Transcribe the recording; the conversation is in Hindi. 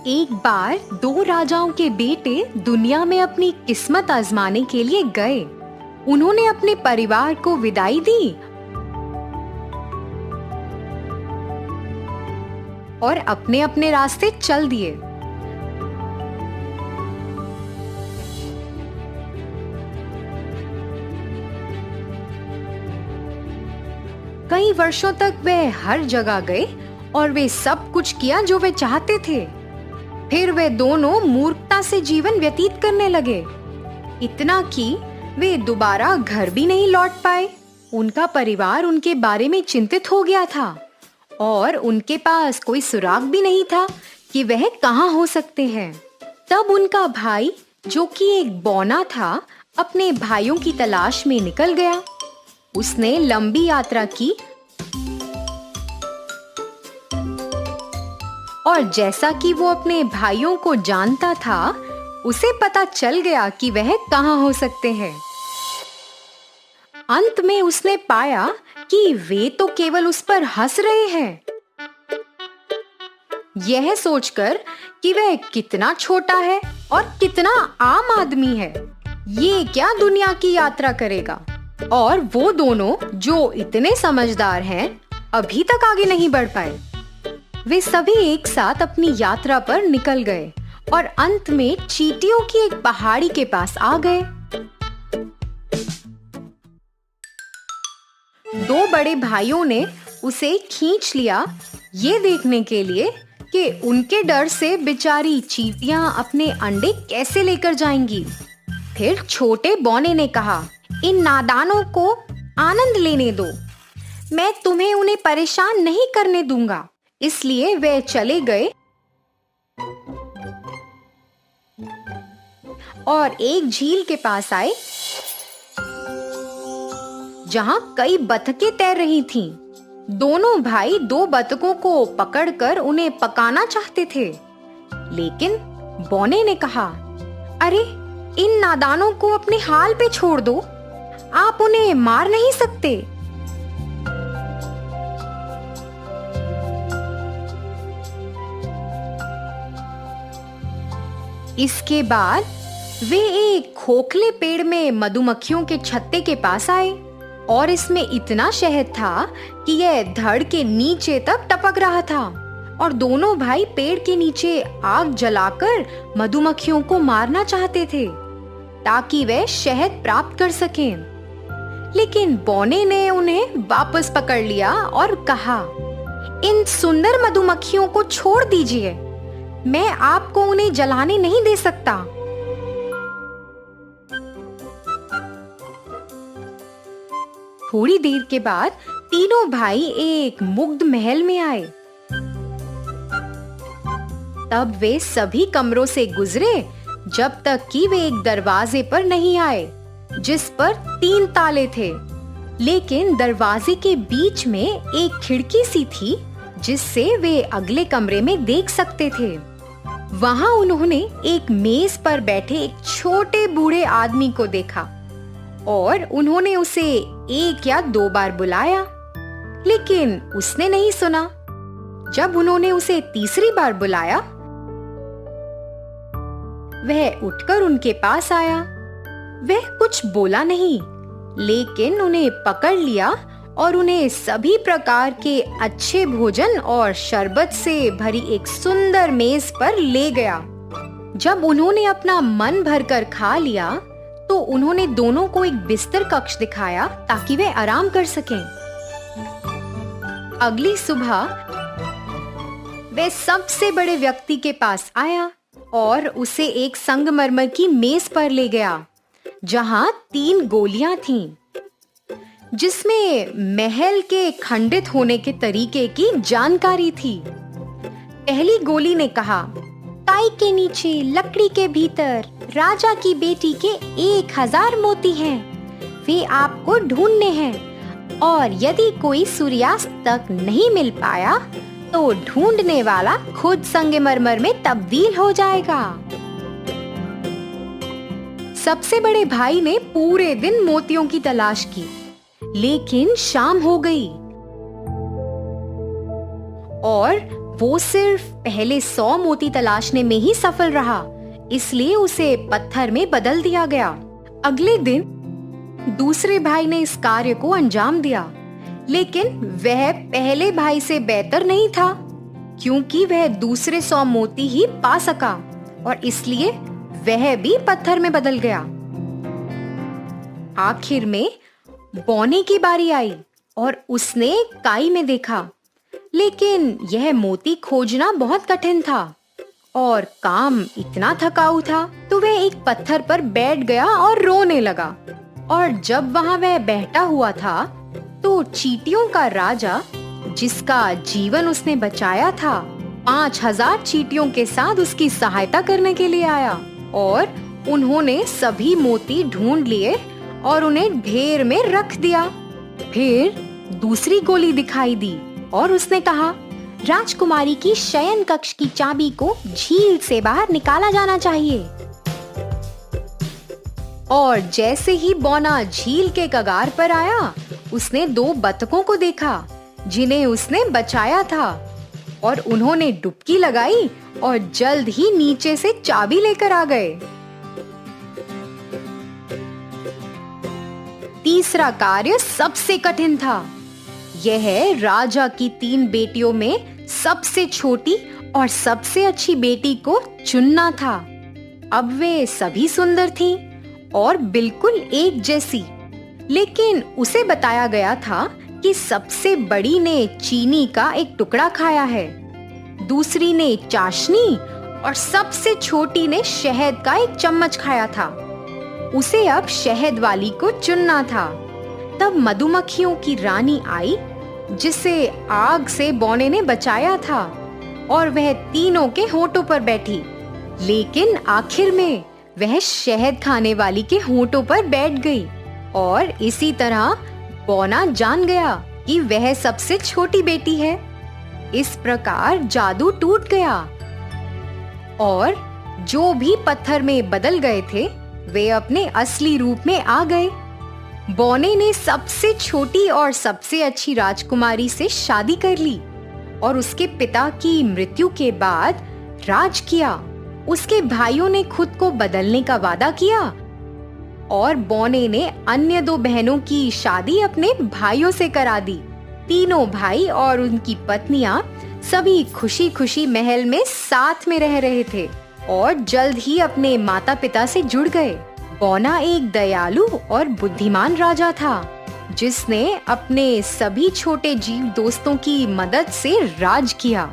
एक बार दो राजाओं के बेटे दुनिया में अपनी किस्मत आजमाने के लिए गए। उन्होंने अपने परिवार को विदाई दी और अपने अपने रास्ते चल दिए। कई वर्षों तक वे हर जगह गए और वे सब कुछ किया जो वे चाहते थे। फिर वे दोनों मूर्खता से जीवन व्यतीत करने लगे, इतना कि वे दोबारा घर भी नहीं लौट पाए। उनका परिवार उनके बारे में चिंतित हो गया था और उनके पास कोई सुराग भी नहीं था कि वह कहाँ हो सकते हैं। तब उनका भाई, जो कि एक बौना था, अपने भाइयों की तलाश में निकल गया। उसने लंबी यात्रा की और जैसा कि वो अपने भाइयों को जानता था, उसे पता चल गया कि वह कहाँ हो सकते हैं। अंत में उसने पाया कि वे तो केवल उस पर हंस रहे हैं। यह सोचकर कि वह कितना छोटा है और कितना आम आदमी है, ये क्या दुनिया की यात्रा करेगा। और वो दोनों जो इतने समझदार हैं, अभी तक आगे नहीं बढ़ पाए। वे सभी एक साथ अपनी यात्रा पर निकल गए और अंत में चींटियों की एक पहाड़ी के पास आ गए। दो बड़े भाइयों ने उसे खींच लिया, ये देखने के लिए कि उनके डर से बेचारी चींटियां अपने अंडे कैसे लेकर जाएंगी। फिर छोटे बौने ने कहा, इन नादानों को आनंद लेने दो, मैं तुम्हें उन्हें परेशान नहीं करने दूंगा। इसलिए वे चले गए और एक झील के पास आए जहां कई बतखें तैर रही थीं। दोनों भाई दो बतखों को पकड़कर उन्हें पकाना चाहते थे, लेकिन बौने ने कहा, अरे इन नादानों को अपने हाल पे छोड़ दो, आप उन्हें मार नहीं सकते। इसके बाद वे एक खोखले पेड़ में मधुमक्खियों के छत्ते के पास आए और इसमें इतना शहद था कि यह धड़ के नीचे तक टपक रहा था। और दोनों भाई पेड़ के नीचे आग जलाकर मधुमक्खियों को मारना चाहते थे ताकि वे शहद प्राप्त कर सकें। लेकिन बौने ने उन्हें वापस पकड़ लिया और कहा, इन सुंदर मधुमक्खियों को छोड़ दीजिए, मैं आपको उन्हें जलाने नहीं दे सकता। थोड़ी देर के बाद तीनों भाई एक मुग्ध महल में आए। तब वे सभी कमरों से गुजरे जब तक कि वे एक दरवाजे पर नहीं आए जिस पर 3 ताले थे। लेकिन दरवाजे के बीच में एक खिड़की सी थी जिससे वे अगले कमरे में देख सकते थे। वहां उन्होंने एक मेज पर बैठे एक छोटे बूढ़े आदमी को देखा और उन्होंने उसे 1 या 2 बार बुलाया, लेकिन उसने नहीं सुना। जब उन्होंने उसे तीसरी बार बुलाया, वह उठकर उनके पास आया। वह कुछ बोला नहीं, लेकिन उन्हें पकड़ लिया और उन्हें सभी प्रकार के अच्छे भोजन और शरबत से भरी एक सुंदर मेज पर ले गया। जब उन्होंने अपना मन भरकर खा लिया, तो उन्होंने दोनों को एक बिस्तर कक्ष दिखाया ताकि वे आराम कर सकें। अगली सुबह वे सबसे बड़े व्यक्ति के पास आया और उसे एक संगमरमर की मेज पर ले गया जहां 3 गोलियां थीं, जिसमें महल के खंडित होने के तरीके की जानकारी थी। पहली गोली ने कहा, ताई के नीचे लकड़ी के भीतर राजा की बेटी के 1000 मोती हैं। वे आपको ढूंढने हैं और यदि कोई सूर्यास्त तक नहीं मिल पाया तो ढूंढने वाला खुद संगमरमर में तब्दील हो जाएगा। सबसे बड़े भाई ने पूरे दिन मोतियों की तलाश की, लेकिन शाम हो गई और वो सिर्फ पहले 100 मोती तलाशने में ही सफल रहा, इसलिए उसे पत्थर में बदल दिया गया। अगले दिन दूसरे भाई ने इस कार्य को अंजाम दिया, लेकिन वह पहले भाई से बेहतर नहीं था, क्योंकि वह दूसरे 100 मोती ही पा सका और इसलिए वह भी पत्थर में बदल गया। आखिर में बौने की बारी आई और उसने काई में देखा, लेकिन यह मोती खोजना बहुत कठिन था और काम इतना थकाऊ था, तो वह एक पत्थर पर बैठ गया और रोने लगा। और जब वहां वह बैठा हुआ था, तो चींटियों का राजा, जिसका जीवन उसने बचाया था, 5000 चींटियों के साथ उसकी सहायता करने के लिए आया और उन्होंने सभी मोती ढूंढ लिए और उन्हें ढेर में रख दिया। फिर दूसरी गोली दिखाई दी और उसने कहा, राजकुमारी की शयन कक्ष की चाबी को झील से बाहर निकाला जाना चाहिए। और जैसे ही बौना झील के कगार पर आया, उसने 2 बतखों को देखा जिन्हें उसने बचाया था और उन्होंने डुबकी लगाई और जल्द ही नीचे से चाबी लेकर आ गए। तीसरा कार्य सबसे कठिन था। यह राजा की 3 बेटियों में सबसे छोटी और सबसे अच्छी बेटी को चुनना था। अब वे सभी सुंदर थीं और बिल्कुल एक जैसी, लेकिन उसे बताया गया था कि सबसे बड़ी ने चीनी का एक टुकड़ा खाया है, दूसरी ने चाशनी और सबसे छोटी ने शहद का एक चम्मच खाया था। उसे अब शहद वाली को चुनना था। तब मधुमक्खियों की रानी आई, जिसे आग से बौने ने बचाया था, और वह तीनों के होठों पर बैठी, लेकिन आखिर में वह शहद खाने वाली के होठों पर बैठ गई। और इसी तरह बौना जान गया कि वह सबसे छोटी बेटी है। इस प्रकार जादू टूट गया और जो भी पत्थर में बदल गए थे, वे अपने असली रूप में आ गए। बौने ने सबसे छोटी और सबसे अच्छी राजकुमारी से शादी कर ली और उसके पिता की मृत्यु के बाद राज किया। उसके भाइयों ने खुद को बदलने का वादा किया और बौने ने अन्य 2 बहनों की शादी अपने भाइयों से करा दी। तीनों भाई और उनकी पत्नियां सभी खुशी खुशी महल में साथ में रह रहे थे और जल्द ही अपने माता पिता से जुड़ गए। बौना एक दयालु और बुद्धिमान राजा था, जिसने अपने सभी छोटे जीव दोस्तों की मदद से राज किया।